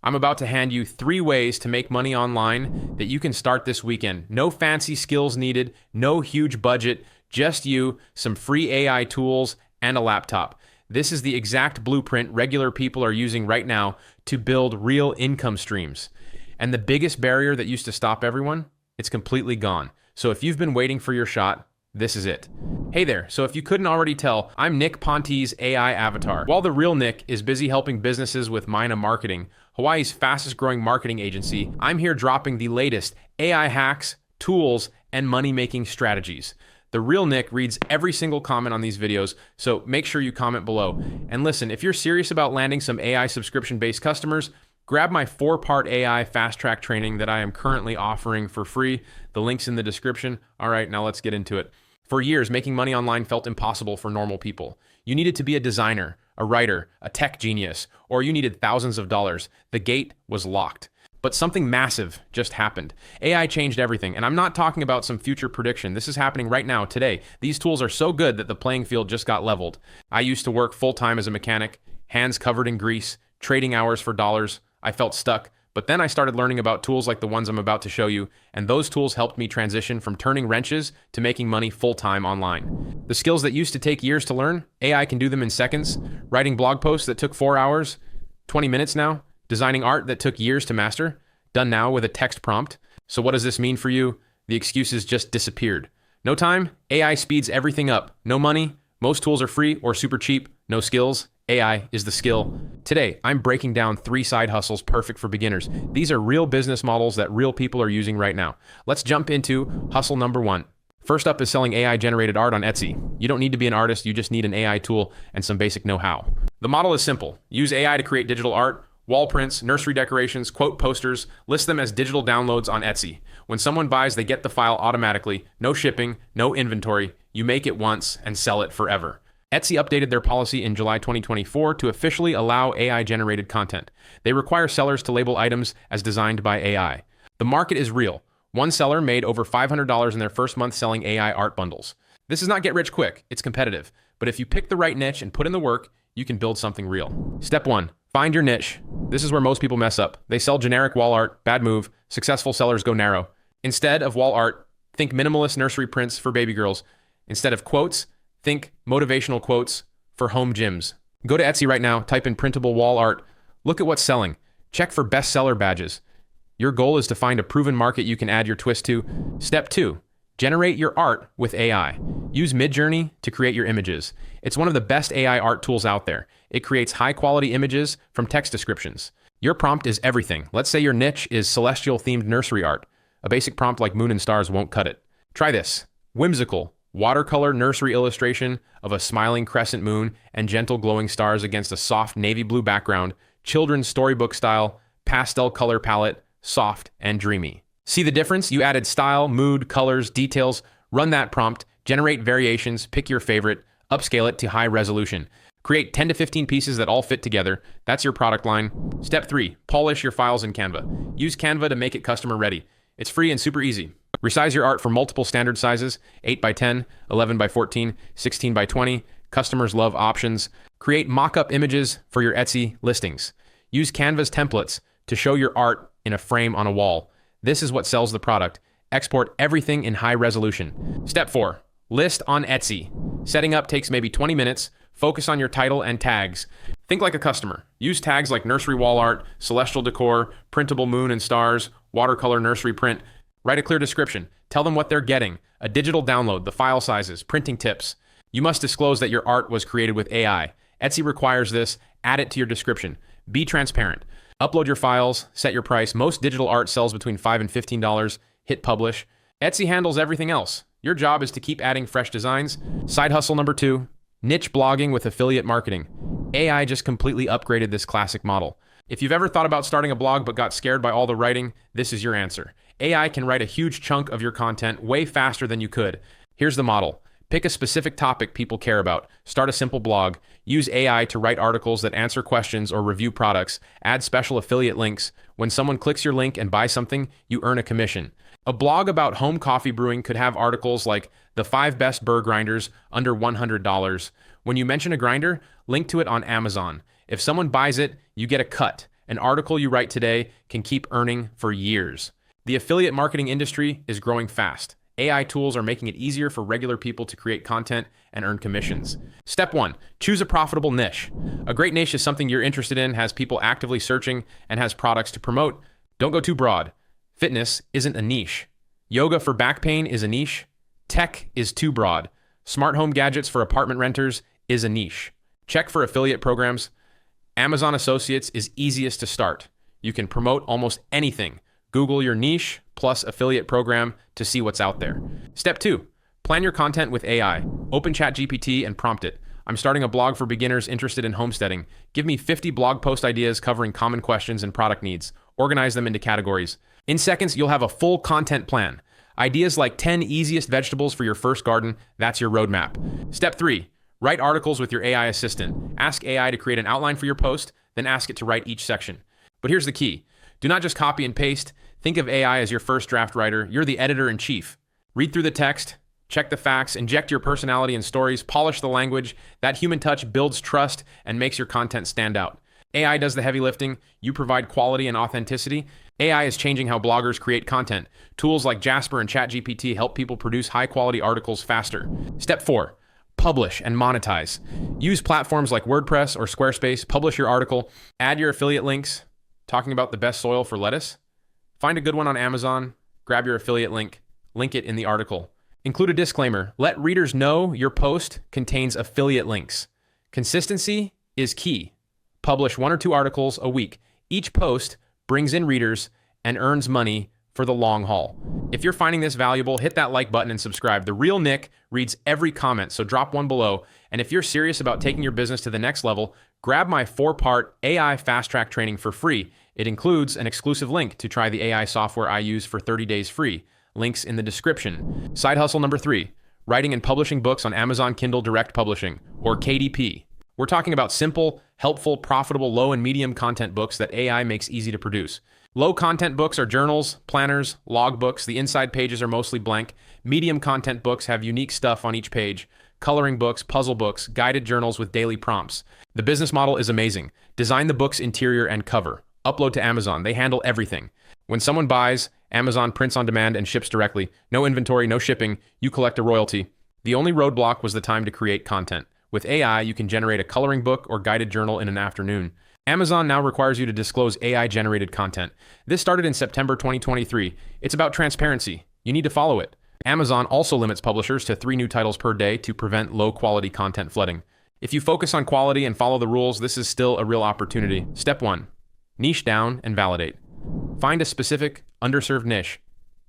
I'm about to hand you 3 ways to make money online that you can start this weekend. No fancy skills needed, no huge budget, just you, some free AI tools, and a laptop. This is the exact blueprint regular people are using right now to build real income streams. And the biggest barrier that used to stop everyone, it's completely gone. So if you've been waiting for your shot, this is it. Hey there, so if you couldn't already tell, I'm Nick Ponte's AI avatar. While the real Nick is busy helping businesses with Mina Marketing, Hawaii's fastest growing marketing agency, I'm here dropping the latest AI hacks, tools, and money-making strategies. The real Nick reads every single comment on these videos, so make sure you comment below. And listen, if you're serious about landing some AI subscription-based customers, grab my 4-part AI fast-track training that I am currently offering for free. The link's in the description. All right, now let's get into it. For years, making money online felt impossible for normal people. You needed to be a designer, a writer, a tech genius, or you needed thousands of dollars. The gate was locked. But something massive just happened. AI changed everything, and I'm not talking about some future prediction. This is happening right now, today. These tools are so good that the playing field just got leveled. I used to work full-time as a mechanic, hands covered in grease, trading hours for dollars. I felt stuck, but then I started learning about tools like the ones I'm about to show you, and those tools helped me transition from turning wrenches to making money full-time online. The skills that used to take years to learn, AI can do them in seconds. Writing blog posts that took 4 hours, 20 minutes now. Designing art that took years to master, done now with a text prompt. So what does this mean for you? The excuses just disappeared. No time, AI speeds everything up. No money, most tools are free or super cheap. No skills, AI is the skill. Today, I'm breaking down 3 side hustles perfect for beginners. These are real business models that real people are using right now. Let's jump into hustle number 1. First up is selling AI-generated art on Etsy. You don't need to be an artist, you just need an AI tool and some basic know-how. The model is simple. Use AI to create digital art, wall prints, nursery decorations, quote posters, list them as digital downloads on Etsy. When someone buys, they get the file automatically, no shipping, no inventory. You make it once and sell it forever. Etsy updated their policy in July 2024 to officially allow AI-generated content. They require sellers to label items as designed by AI. The market is real. One seller made over $500 in their first month selling AI art bundles. This is not get rich quick, it's competitive. But if you pick the right niche and put in the work, you can build something real. Step 1. Find your niche. This is where most people mess up. They sell generic wall art, bad move. Successful sellers go narrow. Instead of wall art, think minimalist nursery prints for baby girls. Instead of quotes, think motivational quotes for home gyms. Go to Etsy right now, type in printable wall art. Look at what's selling. Check for bestseller badges. Your goal is to find a proven market you can add your twist to. Step 2. Generate your art with AI. Use Midjourney to create your images. It's one of the best AI art tools out there. It creates high-quality images from text descriptions. Your prompt is everything. Let's say your niche is celestial-themed nursery art. A basic prompt like moon and stars won't cut it. Try this. Whimsical, watercolor nursery illustration of a smiling crescent moon and gentle glowing stars against a soft navy blue background, children's storybook style, pastel color palette, soft and dreamy. See the difference? You added style, mood, colors, details. Run that prompt, generate variations, pick your favorite, upscale it to high resolution. Create 10 to 15 pieces that all fit together. That's your product line. Step 3, polish your files in Canva. Use Canva to make it customer ready. It's free and super easy. Resize your art for multiple standard sizes, 8 by 10, 11 by 14, 16 by 20. Customers love options. Create mock-up images for your Etsy listings. Use Canva's templates to show your art in a frame on a wall. This is what sells the product. Export everything in high resolution. Step 4, list on Etsy. Setting up takes maybe 20 minutes. Focus on your title and tags. Think like a customer. Use tags like nursery wall art, celestial decor, printable moon and stars, watercolor nursery print. Write a clear description. Tell them what they're getting. A digital download, the file sizes, printing tips. You must disclose that your art was created with AI. Etsy requires this. Add it to your description. Be transparent. Upload your files, set your price. Most digital art sells between $5 and $15. Hit publish. Etsy handles everything else. Your job is to keep adding fresh designs. Side hustle number 2, niche blogging with affiliate marketing. AI just completely upgraded this classic model. If you've ever thought about starting a blog but got scared by all the writing, this is your answer. AI can write a huge chunk of your content way faster than you could. Here's the model. Pick a specific topic people care about. Start a simple blog. Use AI to write articles that answer questions or review products. Add special affiliate links. When someone clicks your link and buys something, you earn a commission. A blog about home coffee brewing could have articles like the 5 best burr grinders under $100. When you mention a grinder, link to it on Amazon. If someone buys it, you get a cut. An article you write today can keep earning for years. The affiliate marketing industry is growing fast. AI tools are making it easier for regular people to create content and earn commissions. Step 1, choose a profitable niche. A great niche is something you're interested in, has people actively searching, and has products to promote. Don't go too broad. Fitness isn't a niche. Yoga for back pain is a niche. Tech is too broad. Smart home gadgets for apartment renters is a niche. Check for affiliate programs. Amazon Associates is easiest to start. You can promote almost anything. Google your niche plus affiliate program to see what's out there. Step 2, plan your content with AI. Open ChatGPT and prompt it. I'm starting a blog for beginners interested in homesteading. Give me 50 blog post ideas covering common questions and product needs. Organize them into categories. In seconds, you'll have a full content plan. Ideas like 10 easiest vegetables for your first garden, that's your roadmap. Step 3, write articles with your AI assistant. Ask AI to create an outline for your post, then ask it to write each section. But here's the key. Do not just copy and paste. Think of AI as your first draft writer. You're the editor-in-chief. Read through the text, check the facts, inject your personality and stories, polish the language. That human touch builds trust and makes your content stand out. AI does the heavy lifting. You provide quality and authenticity. AI is changing how bloggers create content. Tools like Jasper and ChatGPT help people produce high-quality articles faster. Step 4, publish and monetize. Use platforms like WordPress or Squarespace. Publish your article. Add your affiliate links. Talking about the best soil for lettuce? Find a good one on Amazon, grab your affiliate link it in the article. Include a disclaimer. Let readers know your post contains affiliate links. Consistency is key. Publish 1 or 2 articles a week. Each post brings in readers and earns money for the long haul. If you're finding this valuable, hit that like button and subscribe. The Real Nick reads every comment, so drop one below. And if you're serious about taking your business to the next level, grab my 4-part AI fast track training for free. It includes an exclusive link to try the AI software I use for 30 days free. Links in the description. Side hustle number 3, writing and publishing books on Amazon Kindle Direct Publishing, or KDP. We're talking about simple, helpful, profitable, low and medium content books that AI makes easy to produce. Low content books are journals, planners, log books. The inside pages are mostly blank. Medium content books have unique stuff on each page. Coloring books, puzzle books, guided journals with daily prompts. The business model is amazing. Design the book's interior and cover. Upload to Amazon. They handle everything. When someone buys, Amazon prints on demand and ships directly. No inventory, no shipping. You collect a royalty. The only roadblock was the time to create content. With AI, you can generate a coloring book or guided journal in an afternoon. Amazon now requires you to disclose AI-generated content. This started in September 2023. It's about transparency. You need to follow it. Amazon also limits publishers to 3 new titles per day to prevent low-quality content flooding. If you focus on quality and follow the rules, this is still a real opportunity. Step 1, niche down and validate. Find a specific, underserved niche.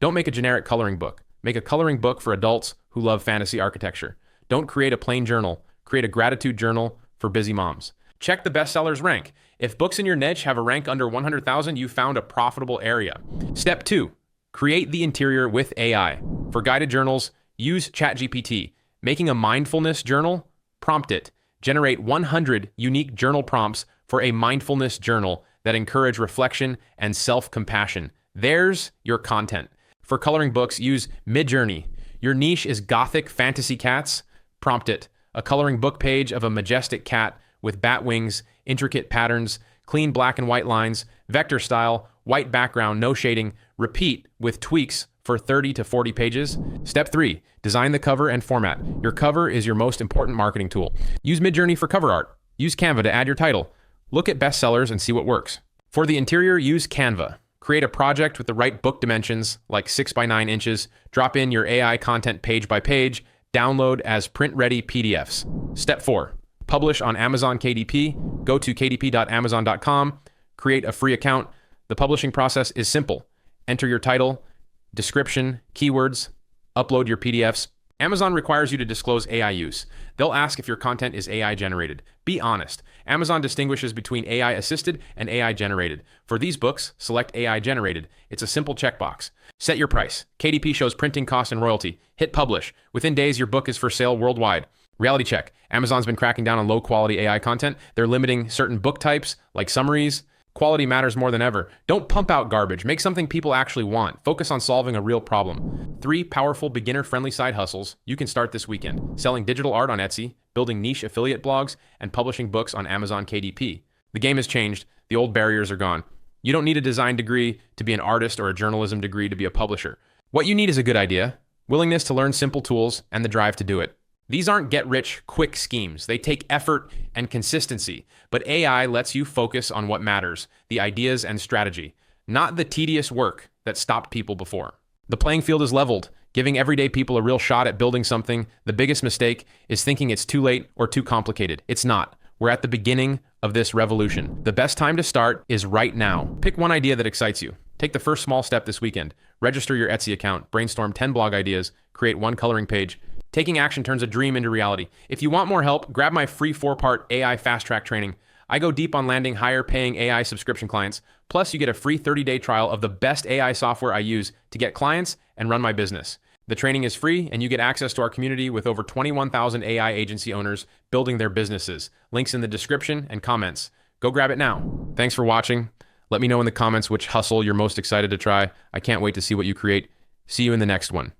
Don't make a generic coloring book. Make a coloring book for adults who love fantasy architecture. Don't create a plain journal. Create a gratitude journal for busy moms. Check the bestsellers rank. If books in your niche have a rank under 100,000, you found a profitable area. Step 2, create the interior with AI. For guided journals, use ChatGPT. Making a mindfulness journal? Prompt it. Generate 100 unique journal prompts for a mindfulness journal that encourage reflection and self-compassion. There's your content. For coloring books, use Midjourney. Your niche is gothic fantasy cats? Prompt it. A coloring book page of a majestic cat with bat wings, intricate patterns, clean black and white lines, vector style, white background, no shading. Repeat with tweaks for 30 to 40 pages. Step 3, design the cover and format. Your cover is your most important marketing tool. Use Midjourney for cover art. Use Canva to add your title. Look at bestsellers and see what works. For the interior, use Canva. Create a project with the right book dimensions, like 6 by 9 inches. Drop in your AI content page by page. Download as print-ready PDFs. Step 4, publish on Amazon KDP. Go to kdp.amazon.com. Create a free account. The publishing process is simple. Enter your title, description, keywords, upload your PDFs. Amazon requires you to disclose AI use. They'll ask if your content is AI generated. Be honest. Amazon distinguishes between AI assisted and AI generated. For these books, select AI generated. It's a simple checkbox. Set your price. KDP shows printing cost and royalty. Hit publish. Within days, your book is for sale worldwide. Reality check. Amazon's been cracking down on low quality AI content. They're limiting certain book types like summaries. Quality matters more than ever. Don't pump out garbage. Make something people actually want. Focus on solving a real problem. 3 powerful beginner-friendly side hustles you can start this weekend. Selling digital art on Etsy, building niche affiliate blogs, and publishing books on Amazon KDP. The game has changed. The old barriers are gone. You don't need a design degree to be an artist or a journalism degree to be a publisher. What you need is a good idea, willingness to learn simple tools, and the drive to do it. These aren't get-rich-quick schemes. They take effort and consistency. But AI lets you focus on what matters, the ideas and strategy, not the tedious work that stopped people before. The playing field is leveled, giving everyday people a real shot at building something. The biggest mistake is thinking it's too late or too complicated. It's not. We're at the beginning of this revolution. The best time to start is right now. Pick one idea that excites you. Take the first small step this weekend. Register your Etsy account, brainstorm 10 blog ideas, create one coloring page. Taking action turns a dream into reality. If you want more help, grab my free 4-part AI fast track training. I go deep on landing higher paying AI subscription clients. Plus, you get a free 30-day trial of the best AI software I use to get clients and run my business. The training is free, and you get access to our community with over 21,000 AI agency owners building their businesses. Links in the description and comments. Go grab it now. Thanks for watching. Let me know in the comments which hustle you're most excited to try. I can't wait to see what you create. See you in the next one.